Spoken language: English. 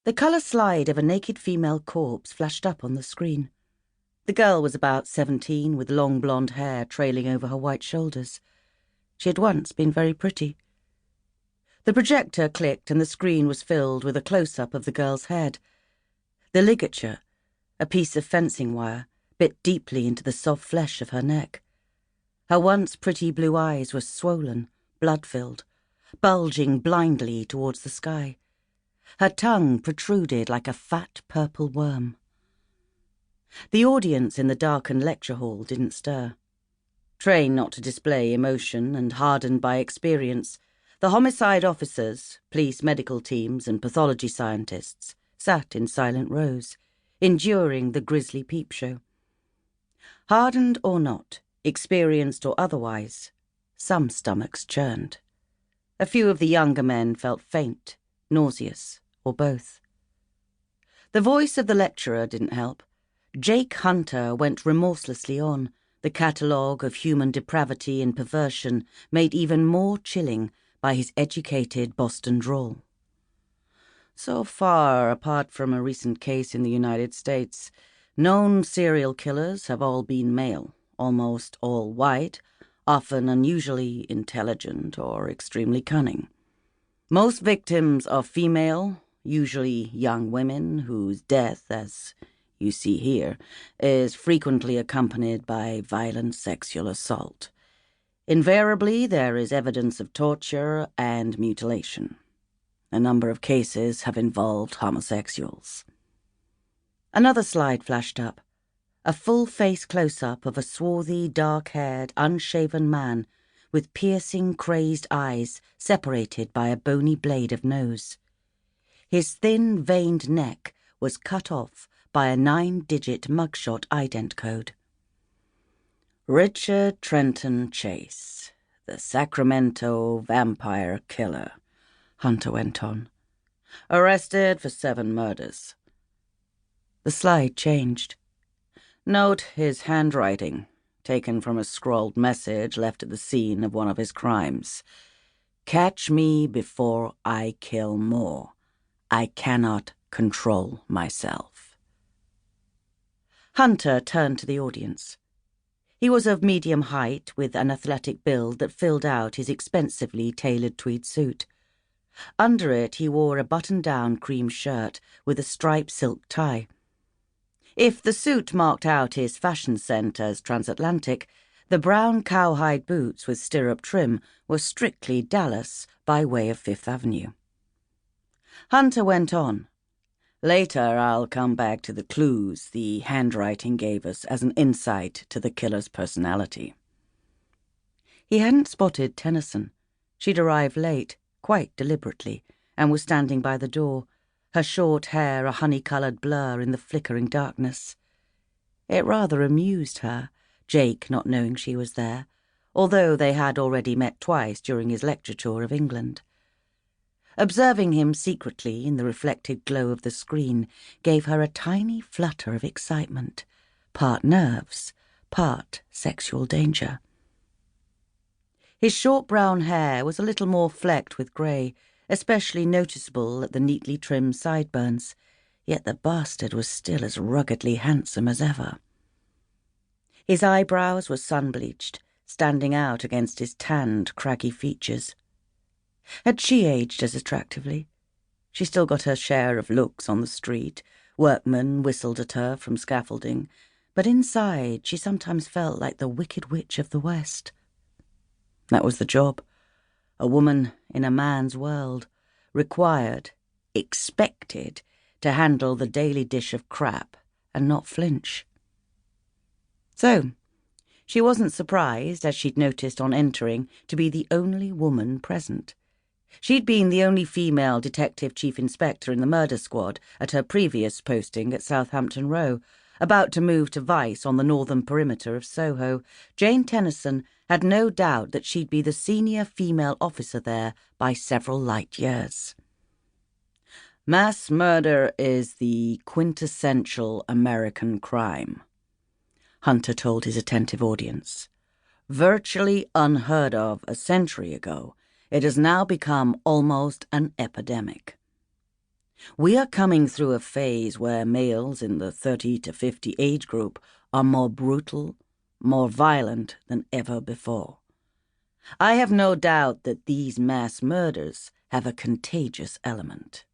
The colour slide of a naked female corpse flashed up on the screen. The girl was about 17, with long blonde hair trailing over her white shoulders. She had once been very pretty. The projector clicked and the screen was filled with a close-up of the girl's head. The ligature, a piece of fencing wire, bit deeply into the soft flesh of her neck. Her once pretty blue eyes were swollen, blood-filled, bulging blindly towards the sky. Her tongue protruded like a fat purple worm. The audience in the darkened lecture hall didn't stir. Trained not to display emotion and hardened by experience, the homicide officers, police medical teams and pathology scientists sat in silent rows, enduring the grisly peep show. Hardened or not, experienced or otherwise, some stomachs churned. A few of the younger men felt faint, nauseous, or both. The voice of the lecturer didn't help. Jake Hunter went remorselessly on, the catalogue of human depravity and perversion made even more chilling by his educated Boston drawl. So far, apart from a recent case in the United States, known serial killers have all been male, almost all white, often unusually intelligent or extremely cunning. Most victims are female, usually young women whose death, as you see here, is frequently accompanied by violent sexual assault. Invariably, there is evidence of torture and mutilation. A number of cases have involved homosexuals. Another slide flashed up, a full-face close-up of a swarthy, dark-haired, unshaven man with piercing, crazed eyes separated by a bony blade of nose. His thin, veined neck was cut off by a 9-digit mugshot ident code. Richard Trenton Chase, the Sacramento vampire killer, Hunter went on. Arrested for 7 murders. The slide changed. Note his handwriting, taken from a scrawled message left at the scene of one of his crimes. Catch me before I kill more. I cannot control myself. Hunter turned to the audience. He was of medium height, with an athletic build that filled out his expensively tailored tweed suit. Under it he wore a button-down cream shirt with a striped silk tie. If the suit marked out his fashion scent as transatlantic, the brown cowhide boots with stirrup trim were strictly Dallas by way of Fifth Avenue. Hunter went on. Later I'll come back to the clues the handwriting gave us as an insight to the killer's personality. He hadn't spotted Tennison. She'd arrived late, quite deliberately, and was standing by the door, her short hair a honey-coloured blur in the flickering darkness. It rather amused her, Jake not knowing she was there, although they had already met twice during his lecture tour of England. Observing him secretly in the reflected glow of the screen gave her a tiny flutter of excitement, part nerves, part sexual danger. His short brown hair was a little more flecked with grey, especially noticeable at the neatly trimmed sideburns, yet the bastard was still as ruggedly handsome as ever. His eyebrows were sun-bleached, standing out against his tanned, craggy features. Had she aged as attractively? She still got her share of looks on the street. Workmen whistled at her from scaffolding, but inside she sometimes felt like the Wicked Witch of the West. That was the job. A woman in a man's world, required, expected, to handle the daily dish of crap and not flinch. So, she wasn't surprised, as she'd noticed on entering, to be the only woman present. She'd been the only female detective chief inspector in the murder squad at her previous posting at Southampton Row. About to move to Vice on the northern perimeter of Soho, Jane Tennison had no doubt that she'd be the senior female officer there by several light years. Mass murder is the quintessential American crime, Hunter told his attentive audience. Virtually unheard of a century ago, it has now become almost an epidemic. We are coming through a phase where males in the 30 to 50 age group are more brutal, more violent than ever before. I have no doubt that these mass murders have a contagious element.